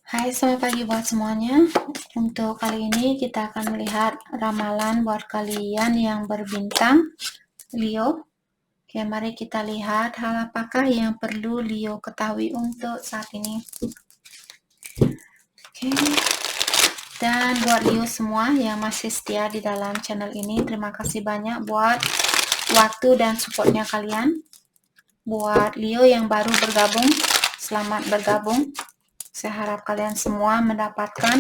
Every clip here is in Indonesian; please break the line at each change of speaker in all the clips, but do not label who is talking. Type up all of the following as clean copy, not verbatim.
Hai, selamat pagi buat semuanya. Untuk kali ini kita akan melihat ramalan buat kalian yang berbintang Leo. Oke, mari kita lihat hal apakah yang perlu Leo ketahui untuk saat ini. Oke. Dan buat Leo semua yang masih setia di dalam channel ini, terima kasih banyak buat waktu dan supportnya kalian. Buat Leo yang baru bergabung, selamat bergabung. Saya harap kalian semua mendapatkan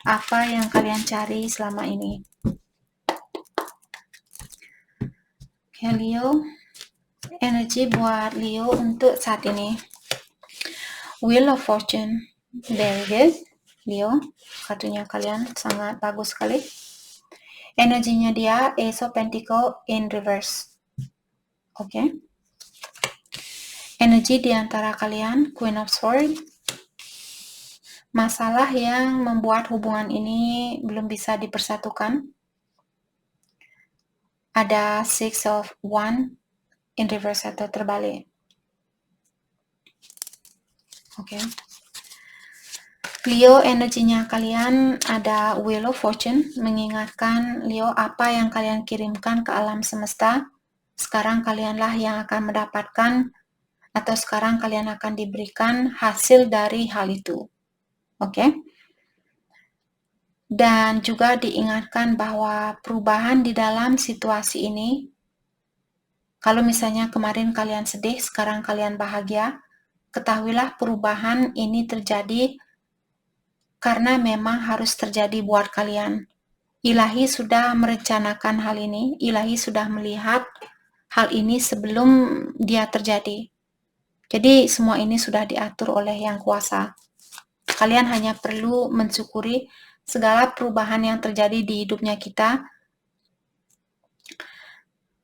apa yang kalian cari selama ini. Oke, Leo, energi buat Leo untuk saat ini. Wheel of Fortune, very good. Leo, kartunya kalian sangat bagus sekali. Energinya dia Ace of Pentacle in reverse. Oke. Energi di antara kalian Queen of Swords. Masalah yang membuat hubungan ini belum bisa dipersatukan. Ada Six of Wands in reverse atau terbalik. Oke. Leo, energinya kalian ada Wheel of Fortune, mengingatkan Leo apa yang kalian kirimkan ke alam semesta. Sekarang kalianlah yang akan mendapatkan atau sekarang kalian akan diberikan hasil dari hal itu. Oke? Dan juga diingatkan bahwa perubahan di dalam situasi ini, kalau misalnya kemarin kalian sedih, sekarang kalian bahagia, ketahuilah perubahan ini terjadi karena memang harus terjadi buat kalian. Ilahi sudah merencanakan hal ini, Ilahi sudah melihat hal ini sebelum dia terjadi. Jadi semua ini sudah diatur oleh Yang Kuasa. Kalian hanya perlu mensyukuri segala perubahan yang terjadi di hidupnya kita.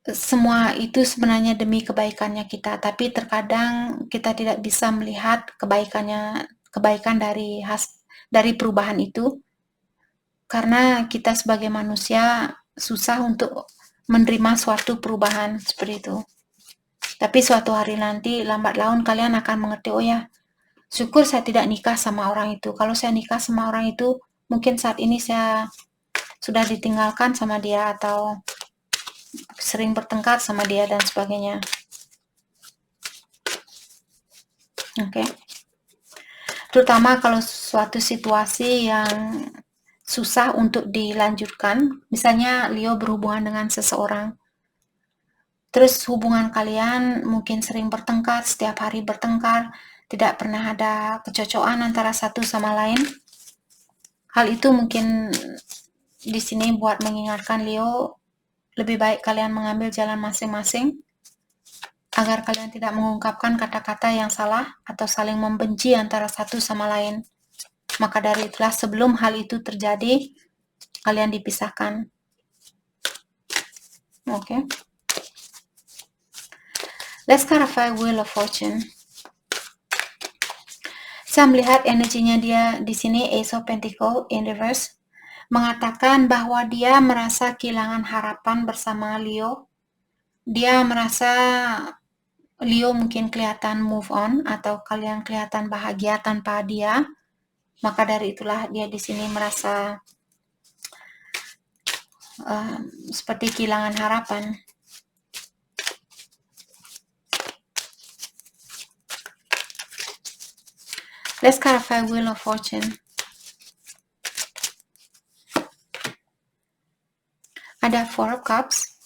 Semua itu sebenarnya demi kebaikannya kita, tapi terkadang kita tidak bisa melihat kebaikan dari perubahan itu. Karena kita sebagai manusia susah untuk menerima suatu perubahan seperti itu. Tapi suatu hari nanti lambat laun kalian akan mengerti, oh ya, syukur saya tidak nikah sama orang itu. Kalau saya nikah sama orang itu, mungkin saat ini saya sudah ditinggalkan sama dia atau sering bertengkar sama dia dan sebagainya. Oke. Terutama kalau suatu situasi yang susah untuk dilanjutkan, misalnya Leo berhubungan dengan seseorang, terus hubungan kalian mungkin sering bertengkar, setiap hari bertengkar, tidak pernah ada kecocokan antara satu sama lain. Hal itu mungkin di sini buat mengingatkan Leo, lebih baik kalian mengambil jalan masing-masing agar kalian tidak mengungkapkan kata-kata yang salah atau saling membenci antara satu sama lain. Maka dari itulah sebelum hal itu terjadi, kalian dipisahkan. Oke. Let's clarify Wheel of Fortune. Saya melihat energinya dia di sini Ace of Pentacle in reverse, mengatakan bahwa dia merasa kehilangan harapan bersama Leo. Dia merasa Leo mungkin kelihatan move on atau kalian kelihatan bahagia tanpa dia. Maka dari itulah dia di sini merasa seperti kehilangan harapan. Let's clarify Wheel of Fortune. Ada Four of Cups,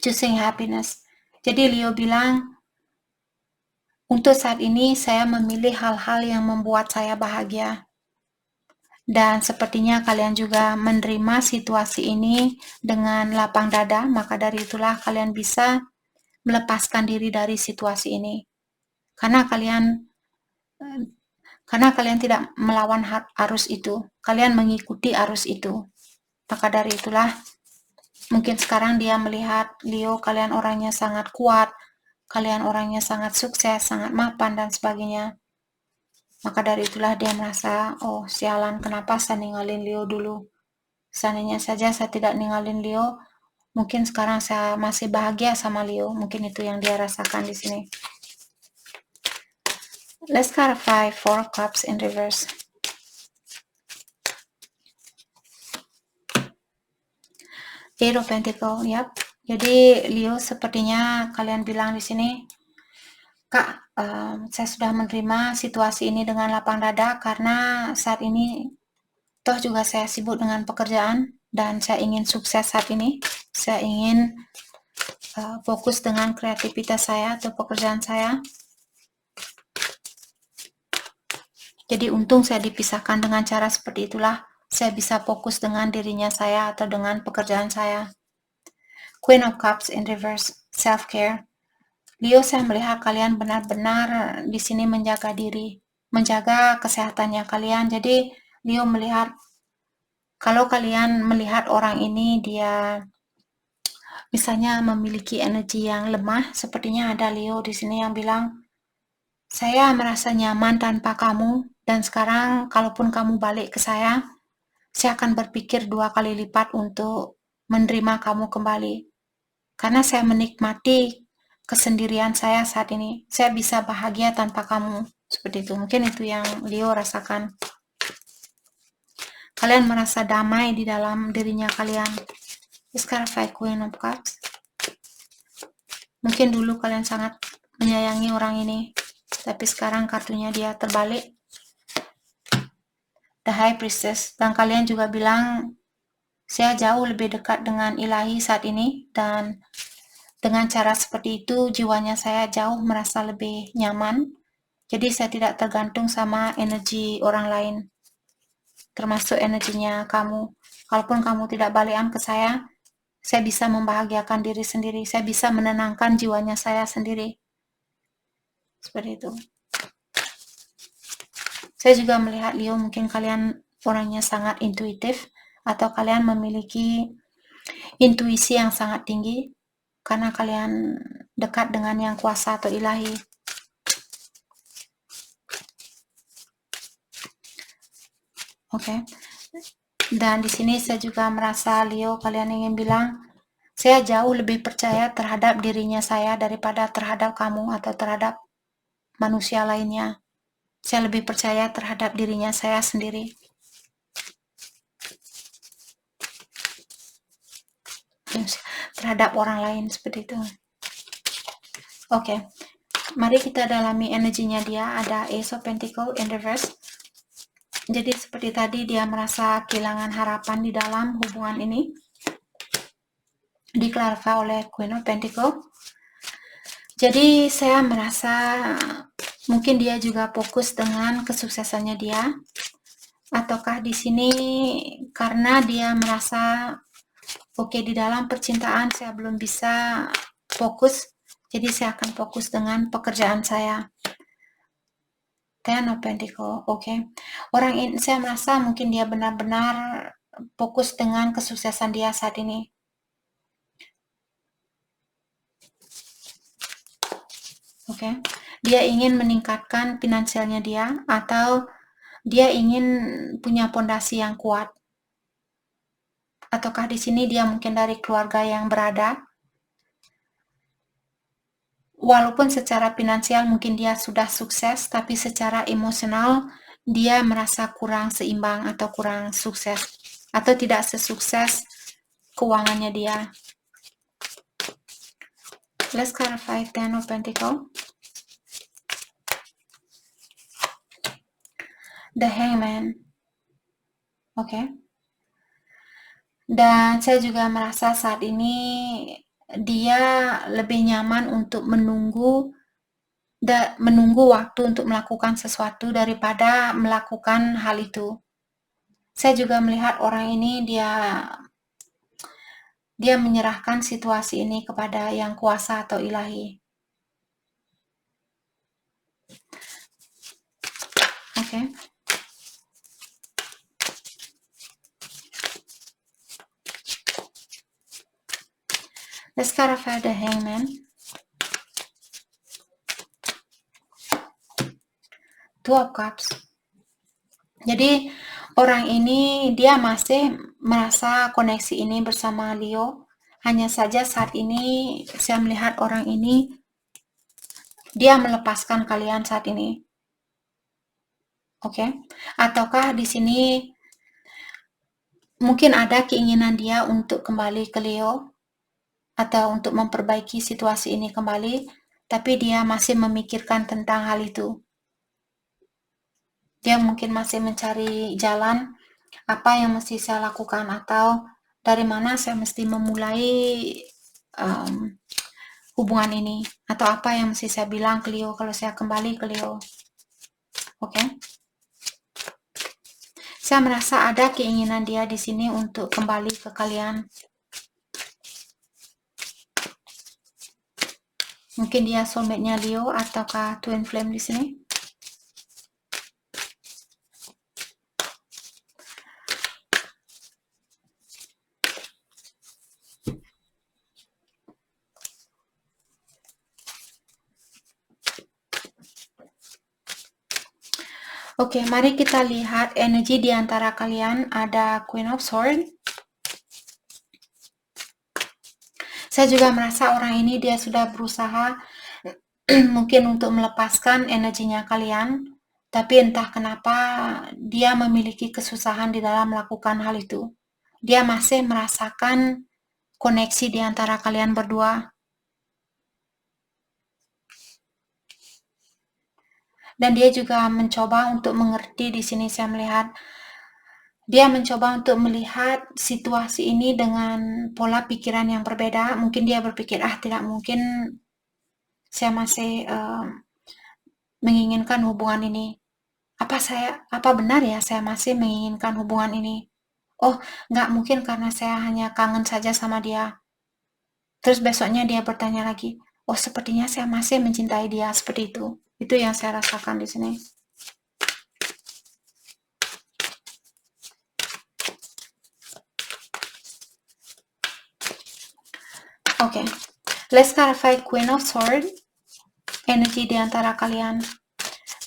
choosing happiness. Jadi Leo bilang, untuk saat ini saya memilih hal-hal yang membuat saya bahagia. Dan sepertinya kalian juga menerima situasi ini dengan lapang dada, maka dari itulah kalian bisa melepaskan diri dari situasi ini. Karena kalian tidak melawan arus itu, kalian mengikuti arus itu. Maka dari itulah mungkin sekarang dia melihat Leo, kalian orangnya sangat kuat, kalian orangnya sangat sukses, sangat mapan dan sebagainya. Maka dari itulah dia merasa, oh sialan, kenapa saya ninggalin Leo dulu. Seandainya saja saya tidak ninggalin Leo, mungkin sekarang saya masih bahagia sama Leo. Mungkin itu yang dia rasakan di sini. Let's clarify Four of Cups in reverse. Eight of Pentacle, yap. Jadi Leo, sepertinya kalian bilang di sini, Kak, saya sudah menerima situasi ini dengan lapang dada karena saat ini toh juga saya sibuk dengan pekerjaan dan saya ingin sukses saat ini. Saya ingin fokus dengan kreativitas saya atau pekerjaan saya. Jadi untung saya dipisahkan dengan cara seperti itulah. Saya bisa fokus dengan dirinya saya atau dengan pekerjaan saya. Queen of Cups in reverse, self-care. Leo, saya melihat kalian benar-benar di sini menjaga diri, menjaga kesehatannya kalian. Jadi Leo melihat, kalau kalian melihat orang ini dia misalnya memiliki energi yang lemah, sepertinya ada Leo di sini yang bilang, saya merasa nyaman tanpa kamu, dan sekarang kalaupun kamu balik ke saya akan berpikir 2 kali lipat untuk menerima kamu kembali. Karena saya menikmati kesendirian saya saat ini. Saya bisa bahagia tanpa kamu. Seperti itu. Mungkin itu yang Leo rasakan. Kalian merasa damai di dalam dirinya kalian. Sekarang Queen of Cups. Mungkin dulu kalian sangat menyayangi orang ini, tapi sekarang kartunya dia terbalik. The High Priestess. Dan kalian juga bilang, saya jauh lebih dekat dengan ilahi saat ini, dan dengan cara seperti itu jiwanya saya jauh merasa lebih nyaman. Jadi saya tidak tergantung sama energi orang lain, termasuk energinya kamu. Kalaupun kamu tidak balikan ke saya bisa membahagiakan diri sendiri, saya bisa menenangkan jiwanya saya sendiri. Seperti itu. Saya juga melihat Leo, mungkin kalian orangnya sangat intuitif, atau kalian memiliki intuisi yang sangat tinggi, karena kalian dekat dengan yang kuasa atau ilahi. Oke. Dan di sini saya juga merasa Leo, kalian ingin bilang, saya jauh lebih percaya terhadap dirinya saya daripada terhadap kamu atau terhadap manusia lainnya. Saya lebih percaya terhadap dirinya saya sendiri. Terhadap orang lain, seperti itu. Oke. Mari kita dalami energinya dia. Ada Ace of Pentacle in reverse. Jadi seperti tadi, dia merasa kehilangan harapan di dalam hubungan ini. Diklarifikasi oleh Queen of Pentacle. Jadi saya merasa mungkin dia juga fokus dengan kesuksesannya dia. Ataukah di sini karena dia merasa oke, di dalam percintaan saya belum bisa fokus, jadi saya akan fokus dengan pekerjaan saya. Ten of Pentacle, oke. Orang ini, saya merasa mungkin dia benar-benar fokus dengan kesuksesan dia saat ini. Oke. Dia ingin meningkatkan finansialnya dia, atau dia ingin punya pondasi yang kuat. Ataukah di sini dia mungkin dari keluarga yang berada? Walaupun secara finansial mungkin dia sudah sukses, tapi secara emosional dia merasa kurang seimbang atau kurang sukses, atau tidak sesukses keuangannya dia. Let's clarify Ten of Pentacle. The Hangman. Oke. Dan saya juga merasa saat ini dia lebih nyaman untuk menunggu waktu untuk melakukan sesuatu daripada melakukan hal itu. Saya juga melihat orang ini dia menyerahkan situasi ini kepada yang kuasa atau ilahi. Oke. Let's clarify the Hangman. Two of Cups. Jadi orang ini dia masih merasa koneksi ini bersama Leo. Hanya saja saat ini saya melihat orang ini dia melepaskan kalian saat ini. Oke. Ataukah di sini mungkin ada keinginan dia untuk kembali ke Leo atau untuk memperbaiki situasi ini kembali, tapi dia masih memikirkan tentang hal itu. Dia mungkin masih mencari jalan apa yang mesti saya lakukan atau dari mana saya mesti memulai um, hubungan ini atau apa yang mesti saya bilang ke Leo kalau saya kembali ke Leo. Oke. Saya merasa ada keinginan dia di sini untuk kembali ke kalian. Mungkin dia soulmate-nya Leo ataukah twin flame di sini. Oke, mari kita lihat energi di antara kalian. Ada Queen of Swords. Saya juga merasa orang ini dia sudah berusaha mungkin untuk melepaskan energinya kalian, tapi entah kenapa dia memiliki kesusahan di dalam melakukan hal itu. Dia masih merasakan koneksi di antara kalian berdua. Dan dia juga mencoba untuk mengerti. Di sini saya melihat dia mencoba untuk melihat situasi ini dengan pola pikiran yang berbeda. Mungkin dia berpikir, tidak mungkin saya masih menginginkan hubungan ini. Apa benar ya saya masih menginginkan hubungan ini? Oh, nggak mungkin karena saya hanya kangen saja sama dia. Terus besoknya dia bertanya lagi, oh sepertinya saya masih mencintai dia, seperti itu. Itu yang saya rasakan di sini. Oke, let's clarify Queen of Swords, energi di antara kalian.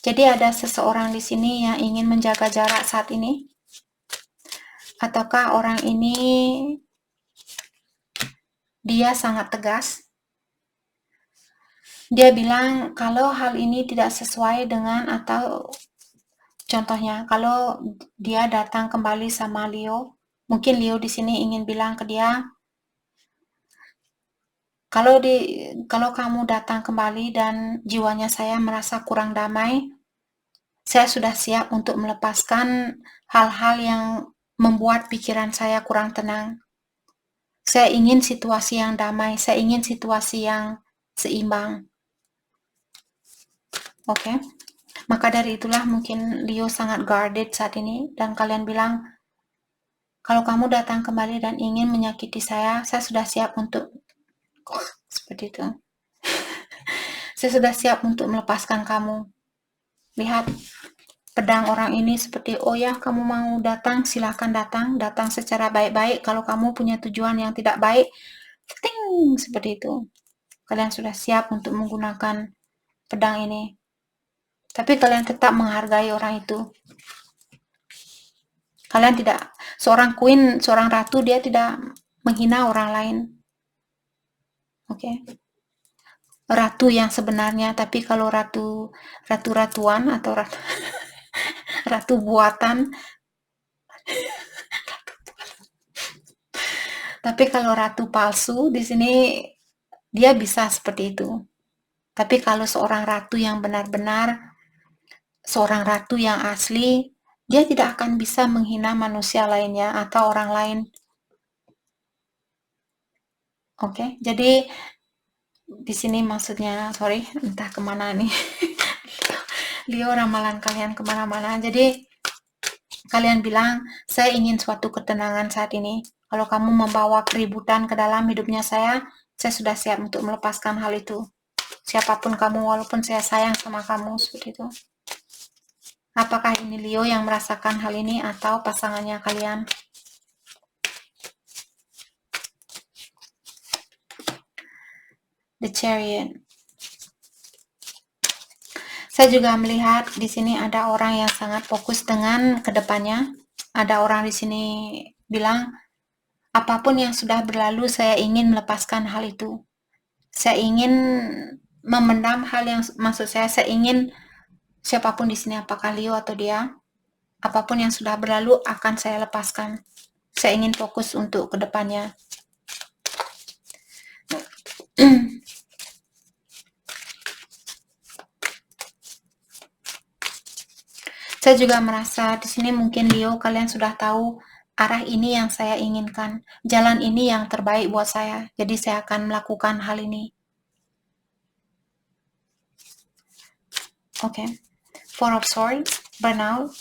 Jadi ada seseorang di sini yang ingin menjaga jarak saat ini. Ataukah orang ini dia sangat tegas? Dia bilang kalau hal ini tidak sesuai dengan, atau contohnya kalau dia datang kembali sama Leo, mungkin Leo di sini ingin bilang ke dia, kalau kamu datang kembali dan jiwanya saya merasa kurang damai, saya sudah siap untuk melepaskan hal-hal yang membuat pikiran saya kurang tenang. Saya ingin situasi yang damai, saya ingin situasi yang seimbang. Oke. Maka dari itulah mungkin Leo sangat guarded saat ini, dan kalian bilang, kalau kamu datang kembali dan ingin menyakiti saya sudah siap untuk seperti itu. Saya sudah siap untuk melepaskan kamu. Lihat, pedang orang ini seperti, oh ya, kamu mau datang, silahkan datang secara baik-baik. Kalau kamu punya tujuan yang tidak baik, ting, seperti itu. Kalian sudah siap untuk menggunakan pedang ini. Tapi kalian tetap menghargai orang itu. Kalian tidak, seorang queen, seorang ratu, dia tidak menghina orang lain. Oke. Ratu yang sebenarnya, tapi kalau ratu-ratuan atau ratu buatan, tapi kalau ratu palsu di sini dia bisa seperti itu. Tapi kalau seorang ratu yang benar-benar, seorang ratu yang asli, dia tidak akan bisa menghina manusia lainnya atau orang lain. Oke, jadi di sini maksudnya, sorry, entah kemana nih. Leo, ramalan kalian kemana-mana. Jadi kalian bilang, saya ingin suatu ketenangan saat ini. Kalau kamu membawa keributan ke dalam hidupnya saya sudah siap untuk melepaskan hal itu. Siapapun kamu, walaupun saya sayang sama kamu, seperti itu. Apakah ini Leo yang merasakan hal ini atau pasangannya kalian? The Chariot. Saya juga melihat di sini ada orang yang sangat fokus dengan kedepannya. Ada orang di sini bilang, apapun yang sudah berlalu, saya ingin melepaskan hal itu. Saya ingin memendam hal yang, maksud saya ingin Siapapun di sini, apakah Leo atau dia, apapun yang sudah berlalu akan saya lepaskan. Saya ingin fokus untuk kedepannya. Saya juga merasa di sini mungkin Leo, kalian sudah tahu arah ini yang saya inginkan, jalan ini yang terbaik buat saya. Jadi saya akan melakukan hal ini. Oke. Four of Swords, burnout,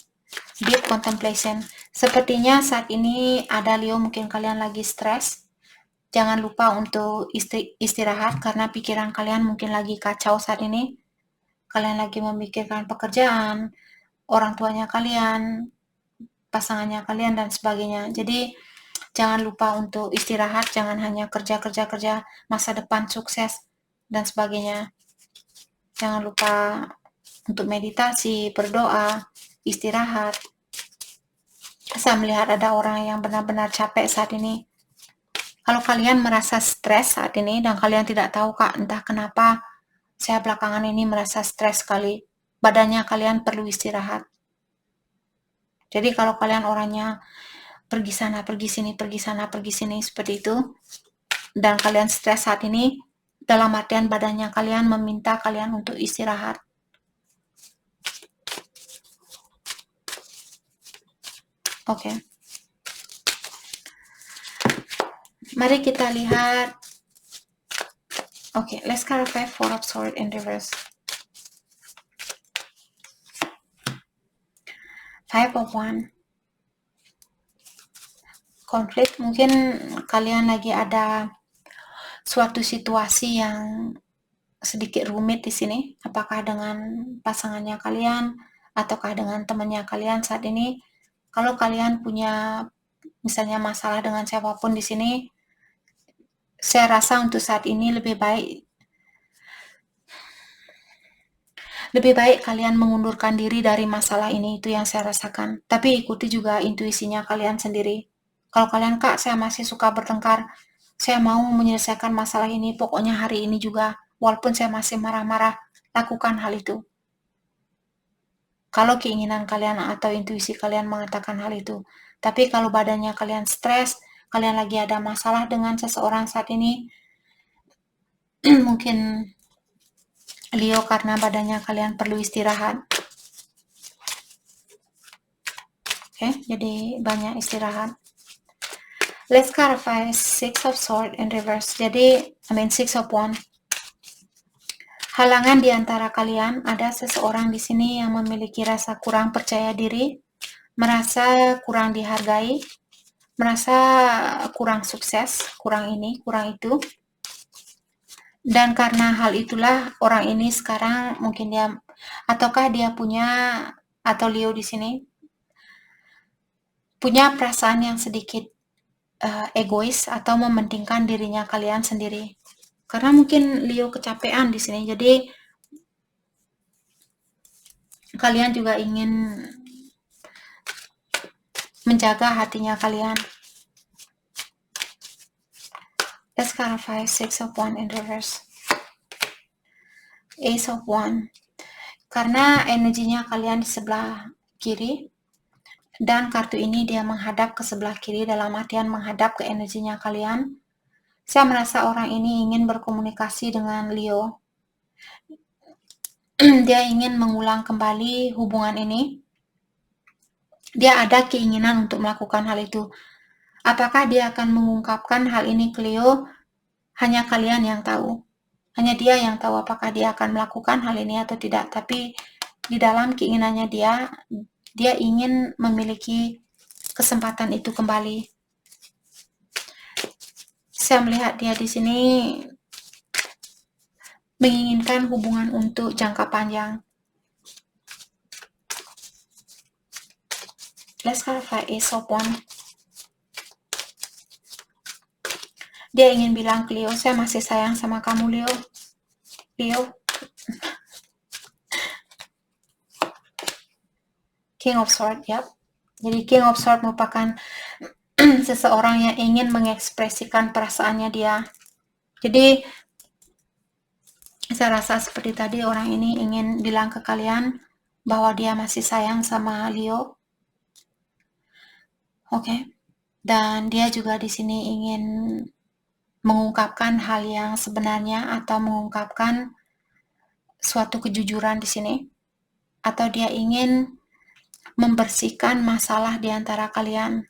deep contemplation. Sepertinya saat ini ada Leo, mungkin kalian lagi stres. Jangan lupa untuk istirahat karena pikiran kalian mungkin lagi kacau saat ini. Kalian lagi memikirkan pekerjaan, orang tuanya kalian, pasangannya kalian, dan sebagainya. Jadi jangan lupa untuk istirahat, jangan hanya kerja, masa depan sukses, dan sebagainya. Jangan lupa untuk meditasi, berdoa, istirahat. Saya melihat ada orang yang benar-benar capek saat ini. Kalau kalian merasa stres saat ini dan kalian tidak tahu, Kak, entah kenapa saya belakangan ini merasa stres sekali, badannya kalian perlu istirahat. Jadi kalau kalian orangnya pergi sana, pergi sini, pergi sana, pergi sini, seperti itu, dan kalian stres saat ini, dalam artian badannya kalian meminta kalian untuk istirahat. Oke. Mari kita lihat. Oke, let's clarify Four of Swords in reverse. Five of Wands. Konflik, mungkin kalian lagi ada suatu situasi yang sedikit rumit di sini, apakah dengan pasangannya kalian ataukah dengan temannya kalian saat ini. Kalau kalian punya misalnya masalah dengan siapapun di sini, saya rasa untuk saat ini lebih baik kalian mengundurkan diri dari masalah ini, itu yang saya rasakan. Tapi ikuti juga intuisinya kalian sendiri. Kalau kalian, Kak, saya masih suka bertengkar, saya mau menyelesaikan masalah ini, pokoknya hari ini juga, walaupun saya masih marah-marah, lakukan hal itu. Kalau keinginan kalian atau intuisi kalian mengatakan hal itu. Tapi kalau badannya kalian stres, kalian lagi ada masalah dengan seseorang saat ini, mungkin Leo, karena badannya kalian perlu istirahat. Oke, jadi banyak istirahat. Let's clarify Six of Swords in reverse. Jadi, Six of Wands. Halangan di antara kalian, ada seseorang di sini yang memiliki rasa kurang percaya diri, merasa kurang dihargai, merasa kurang sukses, kurang ini, kurang itu. Dan karena hal itulah orang ini sekarang mungkin dia, ataukah dia punya, atau Leo di sini punya perasaan yang sedikit egois atau mementingkan dirinya kalian sendiri. Karena mungkin Leo kecapean di sini, jadi kalian juga ingin menjaga hatinya kalian. Let's clarify Six of Wands in reverse. Ace of Wands. Karena energinya kalian di sebelah kiri, dan kartu ini dia menghadap ke sebelah kiri, dalam artian menghadap ke energinya kalian. Saya merasa orang ini ingin berkomunikasi dengan Leo. Dia ingin mengulang kembali hubungan ini. Dia ada keinginan untuk melakukan hal itu. Apakah dia akan mengungkapkan hal ini ke Leo? Hanya kalian yang tahu. Hanya dia yang tahu apakah dia akan melakukan hal ini atau tidak. Tapi di dalam keinginannya dia ingin memiliki kesempatan itu kembali. Saya melihat dia di sini menginginkan hubungan untuk jangka panjang. Let's clarify Ace of Wands. Dia ingin bilang ke Leo, saya masih sayang sama kamu, Leo. King of Swords, yap. Jadi King of Swords merupakan seseorang yang ingin mengekspresikan perasaannya dia. Jadi saya rasa seperti tadi, orang ini ingin bilang ke kalian bahwa dia masih sayang sama Leo. Oke. Dan dia juga di sini ingin mengungkapkan hal yang sebenarnya atau mengungkapkan suatu kejujuran di sini, atau dia ingin membersihkan masalah di antara kalian.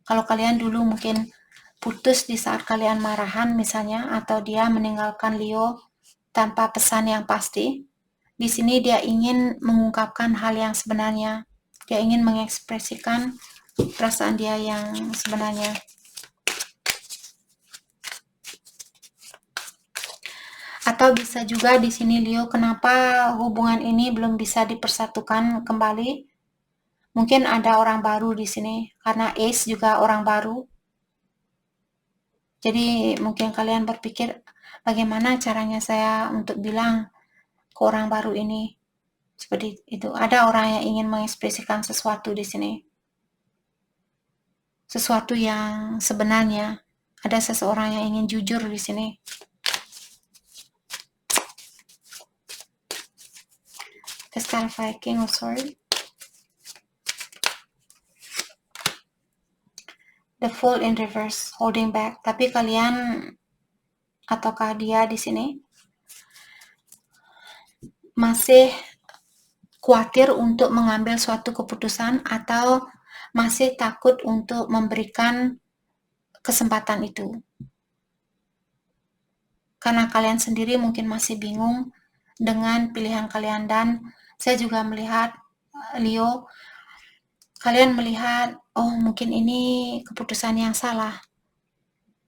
Kalau kalian dulu mungkin putus di saat kalian marahan misalnya, atau dia meninggalkan Leo tanpa pesan yang pasti, di sini dia ingin mengungkapkan hal yang sebenarnya. Dia ingin mengekspresikan perasaan dia yang sebenarnya. Atau bisa juga di sini Leo, kenapa hubungan ini belum bisa dipersatukan kembali? Mungkin ada orang baru di sini, karena Ace juga orang baru. Jadi mungkin kalian berpikir, bagaimana caranya saya untuk bilang ke orang baru ini? Seperti itu. Ada orang yang ingin mengekspresikan sesuatu di sini. Sesuatu yang sebenarnya. Ada seseorang yang ingin jujur di sini. The Star Viking of Swords. The Fool in reverse, holding back. Tapi kalian ataukah dia di sini masih khawatir untuk mengambil suatu keputusan atau masih takut untuk memberikan kesempatan itu. Karena kalian sendiri mungkin masih bingung dengan pilihan kalian, dan saya juga melihat Leo, kalian melihat, oh mungkin ini keputusan yang salah.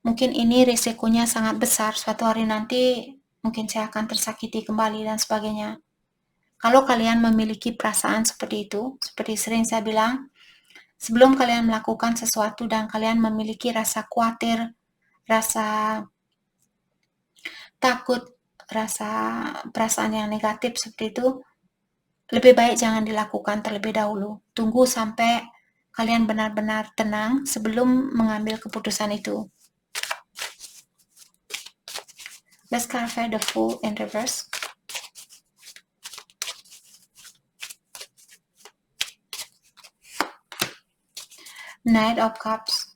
Mungkin ini risikonya sangat besar, suatu hari nanti mungkin saya akan tersakiti kembali dan sebagainya. Kalau kalian memiliki perasaan seperti itu, seperti sering saya bilang, sebelum kalian melakukan sesuatu dan kalian memiliki rasa khawatir, rasa takut, rasa perasaan yang negatif seperti itu, lebih baik jangan dilakukan terlebih dahulu. Tunggu sampai kalian benar-benar tenang sebelum mengambil keputusan itu. Let's clarify the Fool in reverse. Knight of Cups.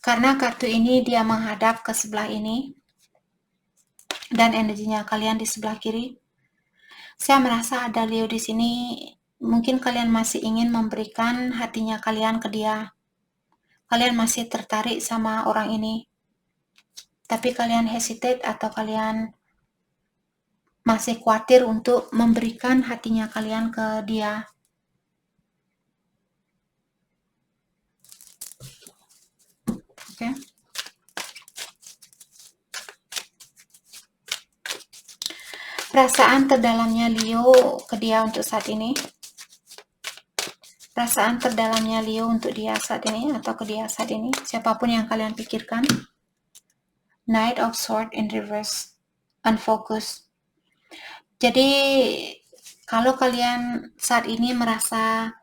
Karena kartu ini dia menghadap ke sebelah ini, dan energinya kalian di sebelah kiri. Saya merasa ada Leo di sini. Mungkin kalian masih ingin memberikan hatinya kalian ke dia. Kalian masih tertarik sama orang ini. Tapi kalian hesitate atau kalian masih khawatir untuk memberikan hatinya kalian ke dia. Oke. Perasaan terdalamnya Leo ke dia untuk saat ini. Perasaan terdalamnya Leo untuk dia saat ini atau ke dia saat ini. Siapapun yang kalian pikirkan. Knight of Swords in reverse. Unfocused. Jadi kalau kalian saat ini merasa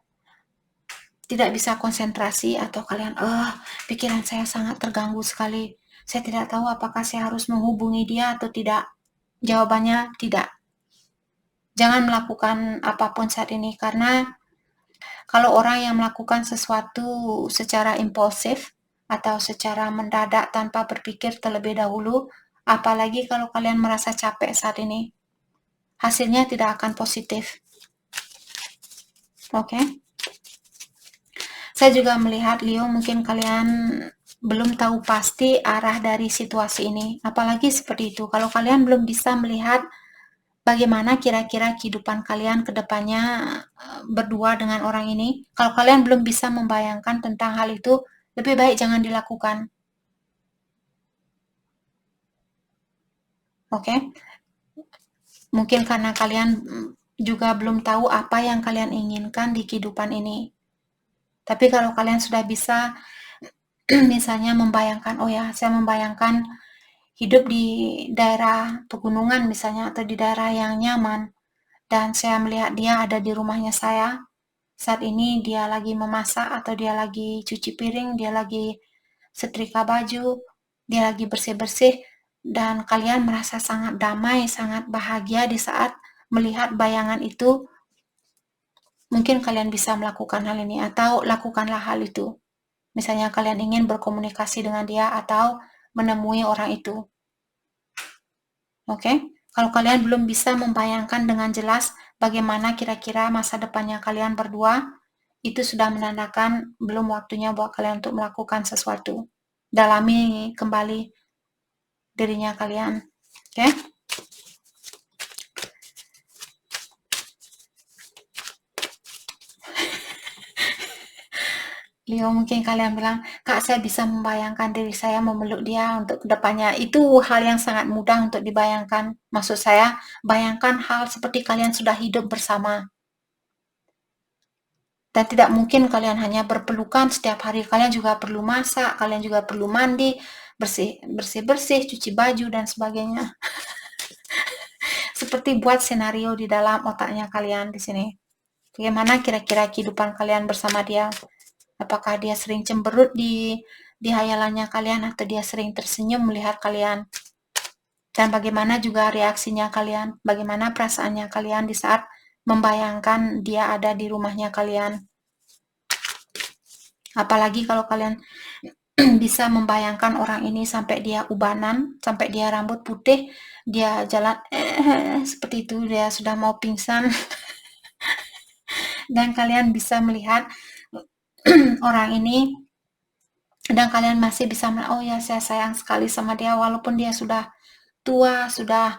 tidak bisa konsentrasi atau kalian, pikiran saya sangat terganggu sekali. Saya tidak tahu apakah saya harus menghubungi dia atau tidak. Jawabannya tidak. Jangan melakukan apapun saat ini, karena kalau orang yang melakukan sesuatu secara impulsif atau secara mendadak tanpa berpikir terlebih dahulu, apalagi kalau kalian merasa capek saat ini, hasilnya tidak akan positif. Oke? Saya juga melihat Leo, mungkin kalian belum tahu pasti arah dari situasi ini. Apalagi seperti itu. Kalau kalian belum bisa melihat bagaimana kira-kira kehidupan kalian ke depannya berdua dengan orang ini, kalau kalian belum bisa membayangkan tentang hal itu, lebih baik jangan dilakukan. Oke? Mungkin karena kalian juga belum tahu apa yang kalian inginkan di kehidupan ini. Tapi kalau kalian sudah bisa misalnya membayangkan, oh ya, saya membayangkan hidup di daerah pegunungan misalnya, atau di daerah yang nyaman, dan saya melihat dia ada di rumahnya saya, saat ini dia lagi memasak, atau dia lagi cuci piring, dia lagi setrika baju, dia lagi bersih-bersih, dan kalian merasa sangat damai, sangat bahagia di saat melihat bayangan itu. Mungkin kalian bisa melakukan hal ini atau lakukanlah hal itu. Misalnya kalian ingin berkomunikasi dengan dia atau menemui orang itu. Oke? Kalau kalian belum bisa membayangkan dengan jelas bagaimana kira-kira masa depannya kalian berdua, itu sudah menandakan belum waktunya buat kalian untuk melakukan sesuatu. Dalami kembali dirinya kalian. Oke? Leo, mungkin kalian bilang, Kak, saya bisa membayangkan diri saya memeluk dia untuk kedepannya. Itu hal yang sangat mudah untuk dibayangkan. Maksud saya, bayangkan hal seperti kalian sudah hidup bersama. Dan tidak mungkin kalian hanya berpelukan setiap hari. Kalian juga perlu masak, kalian juga perlu mandi, bersih-bersih, cuci baju, dan sebagainya. Seperti buat senario di dalam otaknya kalian di sini. Bagaimana kira-kira kehidupan kalian bersama dia? Apakah dia sering cemberut di hayalannya kalian atau dia sering tersenyum melihat kalian? Dan bagaimana juga reaksinya kalian? Bagaimana perasaannya kalian di saat membayangkan dia ada di rumahnya kalian? Apalagi kalau kalian bisa membayangkan orang ini sampai dia ubanan, sampai dia rambut putih, dia jalan seperti itu, dia sudah mau pingsan. Dan kalian bisa melihat orang ini dan kalian masih bisa oh ya, saya sayang sekali sama dia walaupun dia sudah tua, sudah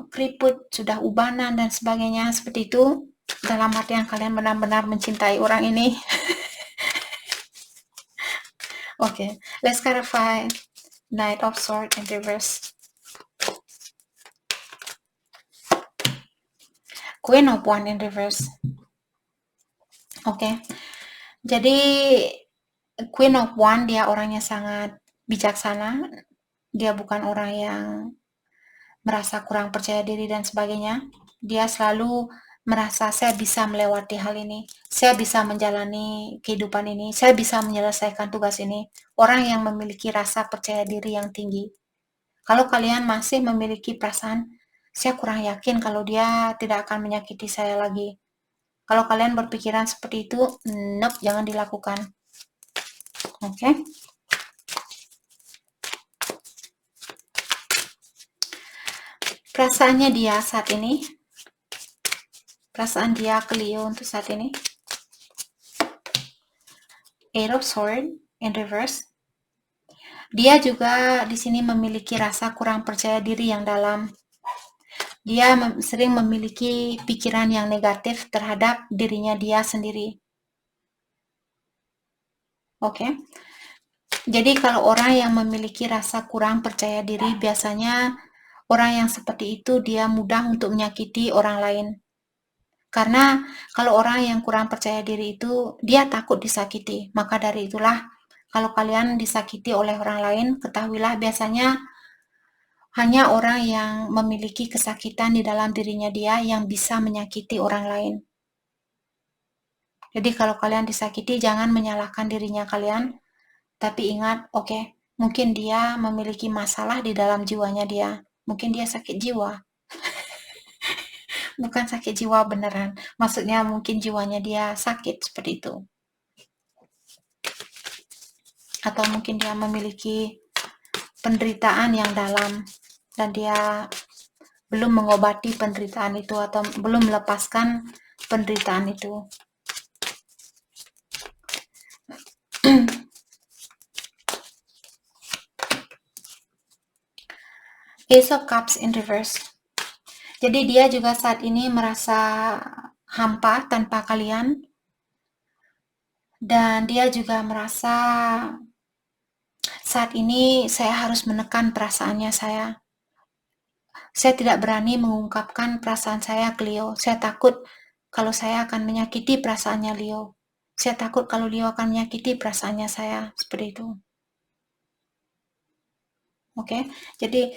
keriput, sudah ubanan dan sebagainya, seperti itu. Dalam artian kalian benar-benar mencintai orang ini. Okay, let's clarify Knight of Swords in reverse. Queen of Wands in reverse. Oke, jadi Queen of Wands dia orangnya sangat bijaksana. Dia bukan orang yang merasa kurang percaya diri dan sebagainya. Dia selalu merasa saya bisa melewati hal ini, saya bisa menjalani kehidupan ini, saya bisa menyelesaikan tugas ini. Orang yang memiliki rasa percaya diri yang tinggi. Kalau kalian masih memiliki perasaan, saya kurang yakin kalau dia tidak akan menyakiti saya lagi. Kalau kalian berpikiran seperti itu, nope, jangan dilakukan. Oke? Perasaannya dia saat ini, perasaan dia ke Leo untuk saat ini. Eight of Swords in reverse. Dia juga di sini memiliki rasa kurang percaya diri yang dalam. Dia sering memiliki pikiran yang negatif terhadap dirinya dia sendiri. Oke. Jadi kalau orang yang memiliki rasa kurang percaya diri, biasanya orang yang seperti itu dia mudah untuk menyakiti orang lain. Karena kalau orang yang kurang percaya diri itu, dia takut disakiti. Maka dari itulah, kalau kalian disakiti oleh orang lain, ketahuilah biasanya hanya orang yang memiliki kesakitan di dalam dirinya dia yang bisa menyakiti orang lain. Jadi kalau kalian disakiti, jangan menyalahkan dirinya kalian, tapi ingat, oke, mungkin dia memiliki masalah di dalam jiwanya dia. Mungkin dia sakit jiwa. Bukan sakit jiwa beneran. Maksudnya mungkin jiwanya dia sakit seperti itu. Atau mungkin dia memiliki penderitaan yang dalam dan dia belum mengobati penderitaan itu atau belum melepaskan penderitaan itu. Ace of Cups in reverse. Jadi dia juga saat ini merasa hampa tanpa kalian. Dan dia juga merasa saat ini saya harus menekan perasaannya saya. Saya tidak berani mengungkapkan perasaan saya ke Leo. Saya takut kalau saya akan menyakiti perasaannya Leo. Saya takut kalau Leo akan menyakiti perasaannya saya. Seperti itu. Oke, jadi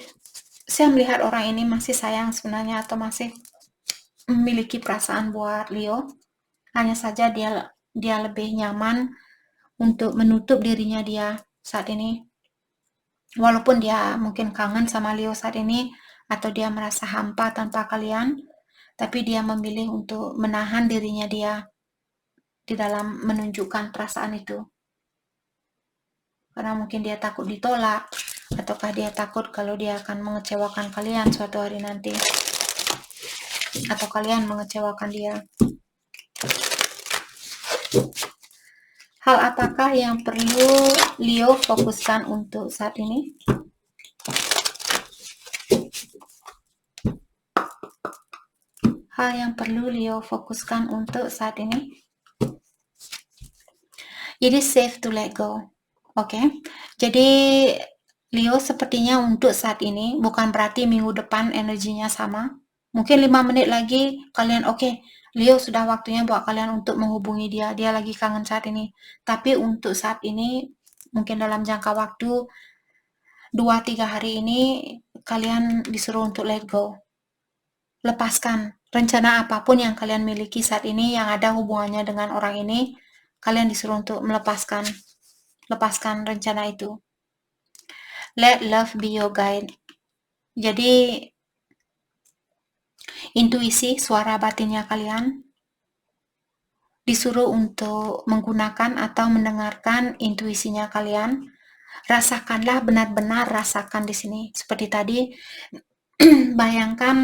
saya melihat orang ini masih sayang sebenarnya atau masih memiliki perasaan buat Leo. Hanya saja dia lebih nyaman untuk menutup dirinya dia saat ini. Walaupun dia mungkin kangen sama Leo saat ini, atau dia merasa hampa tanpa kalian, tapi dia memilih untuk menahan dirinya dia di dalam menunjukkan perasaan itu. Karena mungkin dia takut ditolak, ataukah dia takut kalau dia akan mengecewakan kalian suatu hari nanti, atau kalian mengecewakan dia. Hal apakah yang perlu Leo fokuskan untuk saat ini? Hal yang perlu Leo fokuskan untuk saat ini? It is safe to let go. Oke. Jadi Leo sepertinya untuk saat ini, bukan berarti minggu depan energinya sama. Mungkin 5 menit lagi kalian oke, Leo sudah waktunya buat kalian untuk menghubungi dia. Dia lagi kangen saat ini. Tapi untuk saat ini, mungkin dalam jangka waktu 2-3 hari ini, kalian disuruh untuk let go. Lepaskan rencana apapun yang kalian miliki saat ini yang ada hubungannya dengan orang ini, kalian disuruh untuk lepaskan rencana itu. Let love be your guide. Jadi intuisi, suara batinnya kalian disuruh untuk menggunakan atau mendengarkan intuisinya kalian. Rasakanlah, benar-benar rasakan di sini. Seperti tadi, bayangkan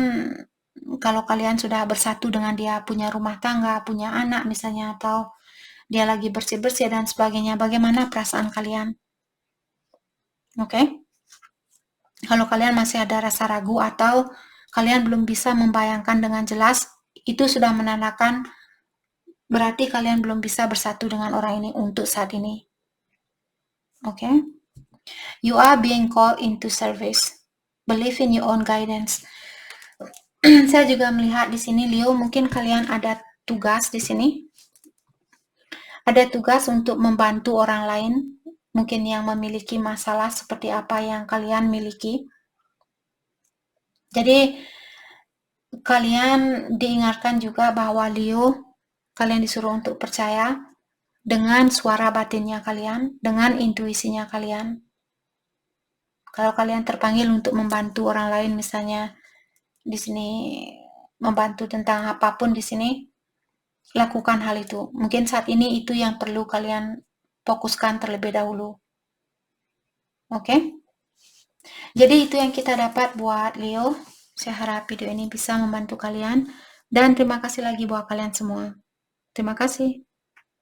kalau kalian sudah bersatu dengan dia, punya rumah tangga, punya anak misalnya, atau dia lagi bersih-bersih dan sebagainya, bagaimana perasaan kalian? Oke? Kalau kalian masih ada rasa ragu atau kalian belum bisa membayangkan dengan jelas, itu sudah menandakan berarti kalian belum bisa bersatu dengan orang ini untuk saat ini. Oke? You are being called into service. Believe in your own guidance. Saya juga melihat di sini, Leo, mungkin kalian ada tugas di sini. Ada tugas untuk membantu orang lain, mungkin yang memiliki masalah seperti apa yang kalian miliki. Jadi, kalian diingatkan juga bahwa Leo, kalian disuruh untuk percaya dengan suara batinnya kalian, dengan intuisinya kalian. Kalau kalian terpanggil untuk membantu orang lain, misalnya di sini membantu tentang apapun di sini, lakukan hal itu. Mungkin saat ini itu yang perlu kalian fokuskan terlebih dahulu. Oke? Jadi itu yang kita dapat buat Leo. Saya harap video ini bisa membantu kalian. Dan terima kasih lagi buat kalian semua. Terima kasih.